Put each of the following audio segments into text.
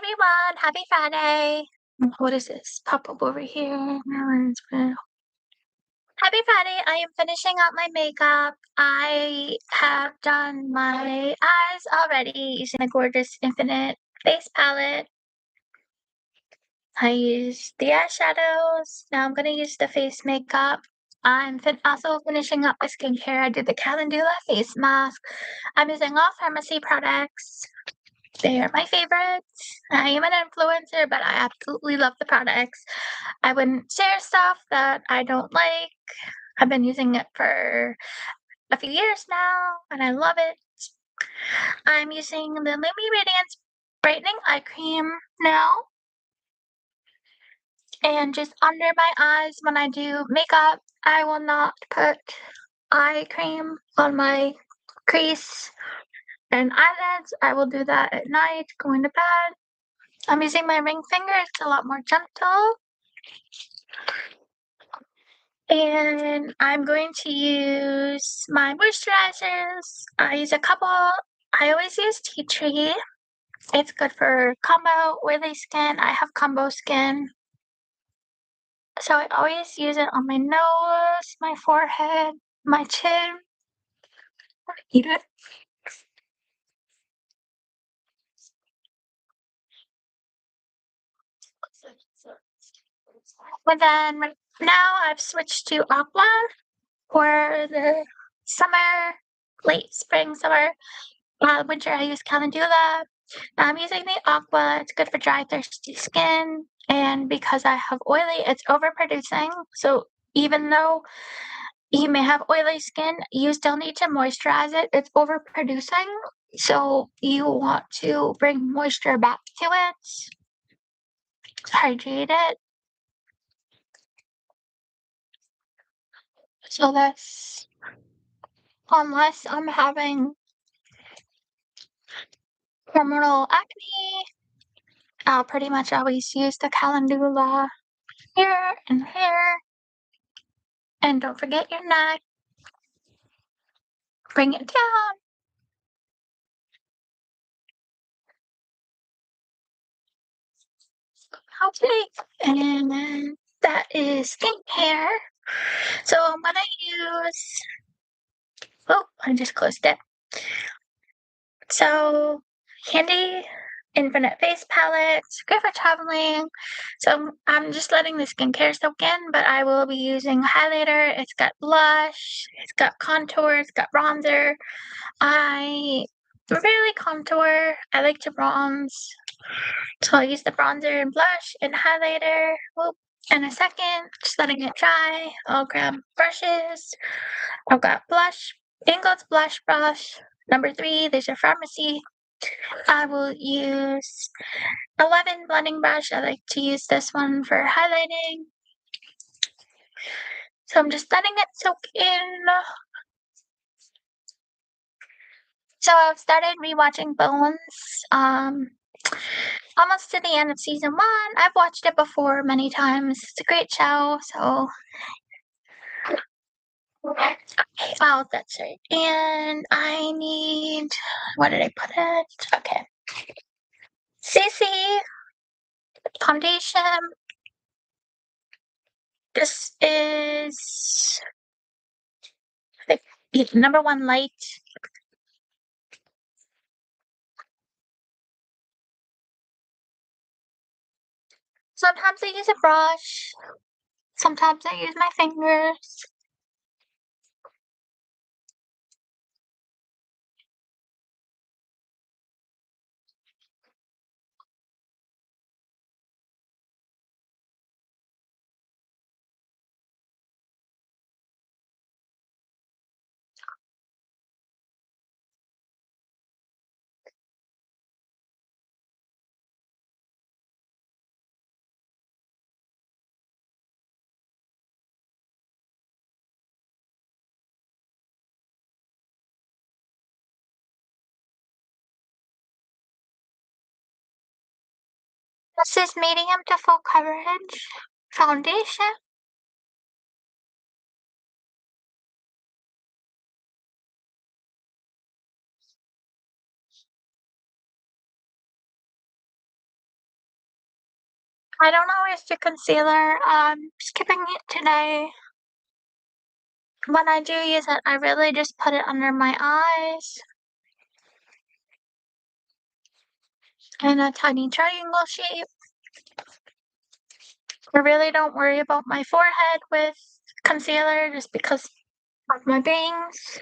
everyone, happy Friday. What is this? Pop up over here. Happy Friday. I am finishing up my makeup. I have done my eyes already using the gorgeous Infinite face palette. I used the eyeshadows. Now I'm going to use the face makeup. I'm also finishing up my skincare. I did the Calendula face mask. I'm using all pharmacy products. They are my favorites. I am an influencer, but I absolutely love the products. I wouldn't share stuff that I don't like. I've been using it for a few years now, and I love it. I'm using the Lumi Radiance Brightening Eye Cream now. And just under my eyes when I do makeup, I will not put eye cream on my crease and eyelids. I will do that at night going to bed. I'm using my ring finger, it's a lot more gentle. And I'm going to use my moisturizers. I use a couple. I always use tea tree. It's good for combo oily skin. I have combo skin. So I always use it on my nose, my forehead, my chin. Eat it. But then now I've switched to aqua for the summer, late spring, summer. Winter, I use Calendula. I'm using the Aqua. It's good for dry, thirsty skin. And because I have oily, it's overproducing. So even though you may have oily skin, you still need to moisturize it. It's overproducing. So you want to bring moisture back to it, hydrate it. So that's unless I'm having hormonal acne, I'll pretty much always use the Calendula here and here. And don't forget your neck. Bring it down. Okay. And then that is skincare. So I'm gonna use, oh, I just closed it. So Handy Infinite Face Palette, great for traveling. So I'm just letting the skincare soak in, but I will be using highlighter. It's got blush, it's got contour, it's got bronzer. I rarely contour. I like to bronze. So I'll use the bronzer and blush and highlighter. Whoop. In a second, just letting it dry. I'll grab brushes. I've got blush, Ingles blush brush. Number 3, there's a pharmacy. I will use 11 blending brush. I like to use this one for highlighting. So I'm just letting it soak in. So I've started rewatching Bones. Almost to the end of season 1. I've watched it before many times. It's a great show. So, okay, oh, that's right. And I need, what did I put it? Okay. CC foundation. This is the number 1 light. Sometimes I use a brush. Sometimes I use my fingers. This is medium to full coverage foundation. I don't always do concealer, skipping it today. When I do use it, I really just put it under my eyes in a tiny triangle shape. I really don't worry about my forehead with concealer just because of my bangs.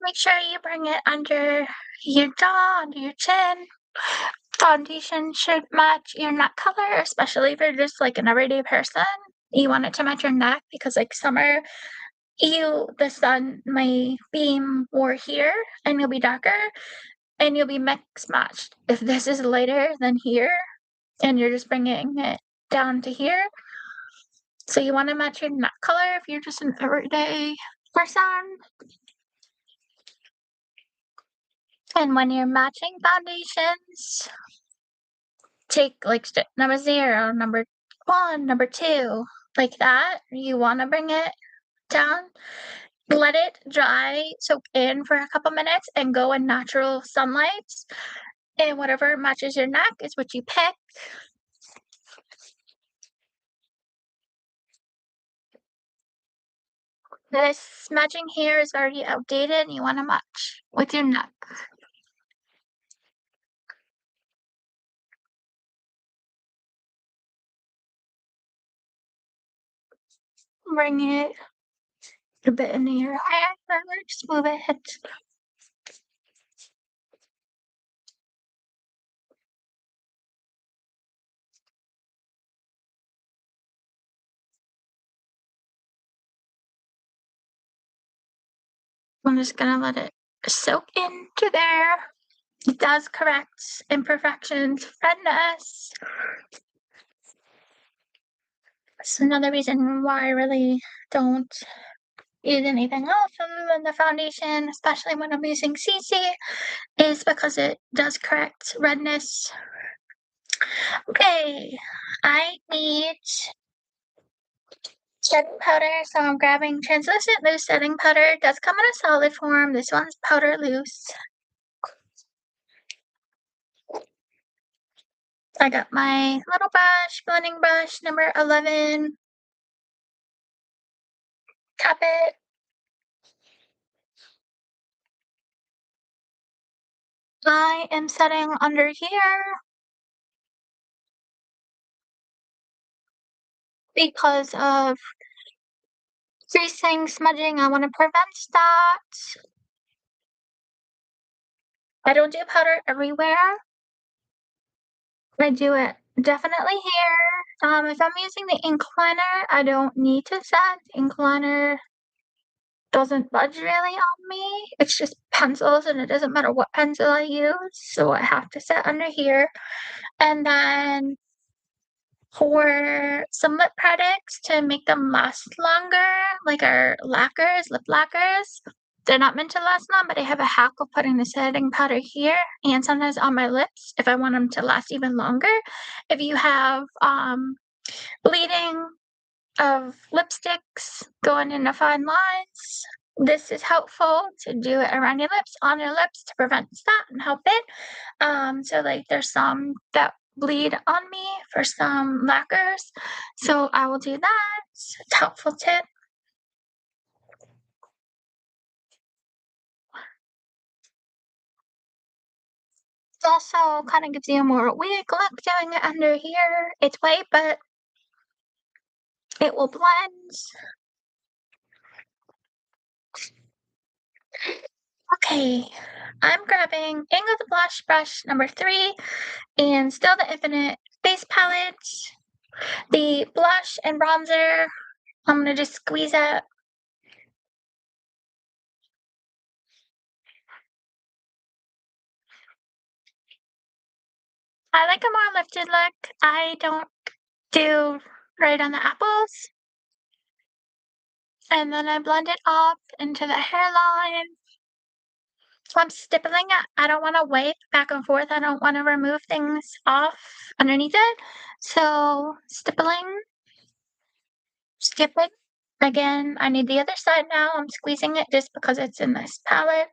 Make sure you bring it under your jaw, under your chin. Foundation should match your neck color, especially if you're just like an everyday person. You want it to match your neck because like summer, the sun may beam more here and you'll be darker and you'll be mix matched. If this is lighter than here and you're just bringing it down to here, so you want to match your neck color if you're just an everyday person. And when you're matching foundations, take like step number 0, number 1, number 2, like that. You want to bring it down, let it dry, soak in for a couple minutes, and go in natural sunlight. And whatever matches your neck is what you pick. This smudging here is already outdated and you want to match with your neck. Bring it a bit into your hair, just move it. I'm just gonna let it soak into there. It does correct imperfections, redness. That's another reason why I really don't use anything else other than the foundation, especially when I'm using CC, is because it does correct redness. Okay, I need setting powder, so I'm grabbing translucent loose setting powder. It does come in a solid form. This one's powder loose. I got my little brush, blending brush number 11. Tap it. I am setting under here because of creasing, smudging. I want to prevent that. I don't do powder everywhere. I do it definitely here. If I'm using the ink liner, I don't need to set. Ink liner doesn't budge really on me. It's just pencils and it doesn't matter what pencil I use. So I have to set under here. And then for some lip products to make them last longer, like our lacquers, lip lacquers, they're not meant to last long, but I have a hack of putting the setting powder here and sometimes on my lips if I want them to last even longer. If you have bleeding of lipsticks going into fine lines, this is helpful to do it around your lips, on your lips to prevent that and help it. So like there's some that bleed on me for some lacquers, so I will do that. It's a helpful tip. It also kind of gives you a more wig look doing it under here. It's white, but it will blend. Okay, I'm grabbing Angle the Blush Brush number 3 and Still the Infinite Face Palette. The blush and bronzer, I'm gonna just squeeze it. I like a more lifted look. I don't do right on the apples. And then I blend it up into the hairline. So I'm stippling it. I don't want to wipe back and forth. I don't want to remove things off underneath it. So stippling, skipping. Again, I need the other side now. I'm squeezing it just because it's in this palette.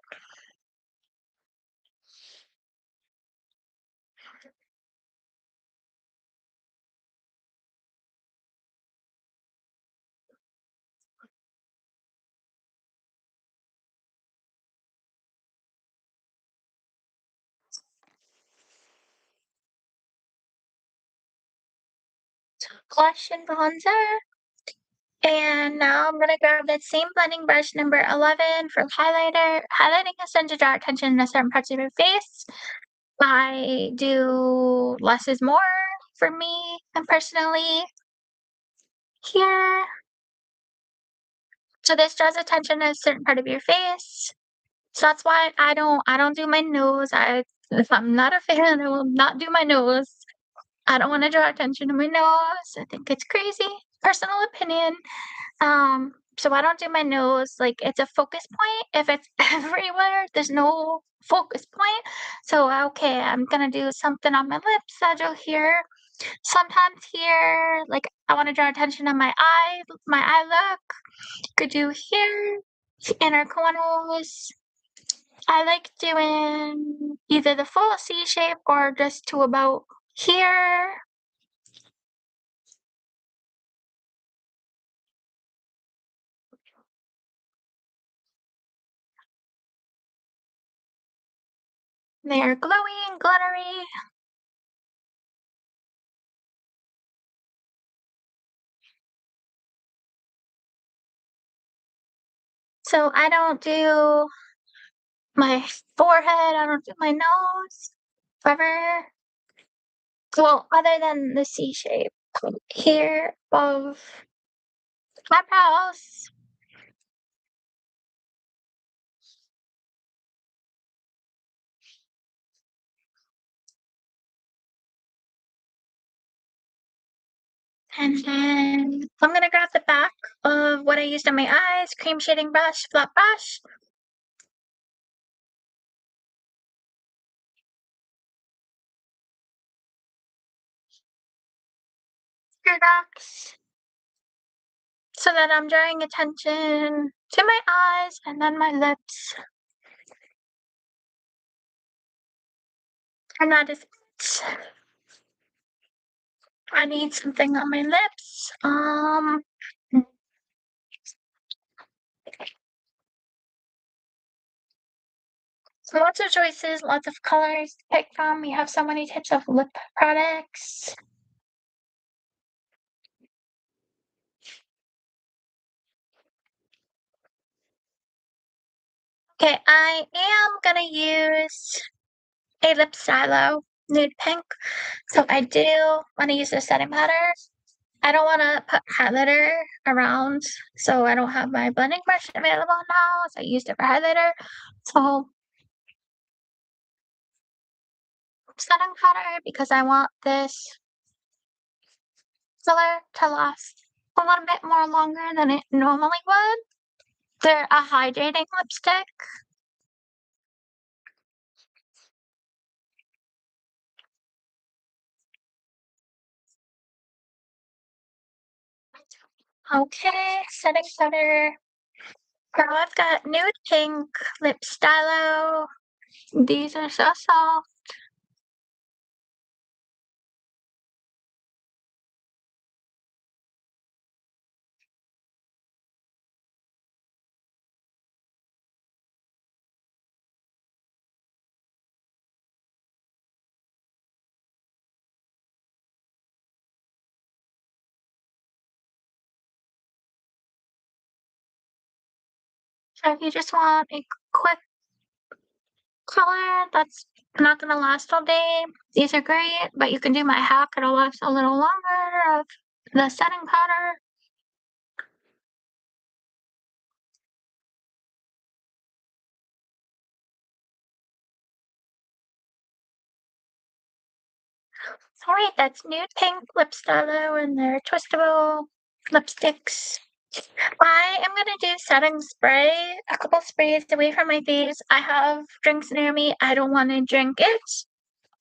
Blush and bronzer. And now I'm gonna grab that same blending brush number 11 for highlighter. Highlighting is done to draw attention to certain parts of your face. I do less is more for me and personally here. So this draws attention to a certain part of your face. So that's why I don't do my nose. If I'm not a fan, I will not do my nose. I don't want to draw attention to my nose. I think it's crazy. Personal opinion. So I don't do my nose, like, it's a focus point. If it's everywhere, there's no focus point. So, okay, I'm gonna do something on my lips that you'll hear. Sometimes here, like, I wanna draw attention to my eye look. Could do here, inner corners. I like doing either the full C shape or just to about here. They're glowy and glittery. So I don't do my forehead, I don't do my nose. Ever. Well, other than the C shape here above my brows. And then I'm gonna grab the back of what I used on my eyes, cream shading brush, flat brush. Tear ducts. So that I'm drawing attention to my eyes and then my lips. And that is it. I need something on my lips. So lots of choices, lots of colors to pick from. We have so many types of lip products. Okay, I am gonna use a lip stylo, nude pink. So I do want to use the setting powder. I don't want to put highlighter around, so I don't have my blending brush available now, so I used it for highlighter. So setting powder because I want this color to last a little bit more longer than it normally would. They're a hydrating lipstick. Okay, setting powder. Girl, I've got nude pink lip stylo. These are so soft. So if you just want a quick color that's not gonna last all day, these are great, but you can do my hack, it'll last a little longer of the setting powder. Alright, that's nude pink lip stylo and they're twistable lipsticks. I am gonna do setting spray, a couple sprays away from my face. I have drinks near me. I don't want to drink it,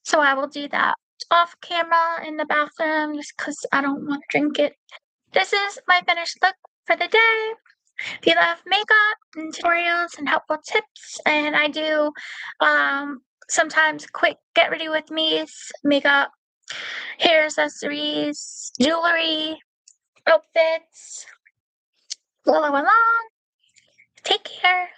so I will do that off camera in the bathroom just because I don't want to drink it. This is my finished look for the day. If you love makeup and tutorials and helpful tips, and I do sometimes quick get ready with me's, makeup, hair accessories, jewelry, outfits, follow along. Take care.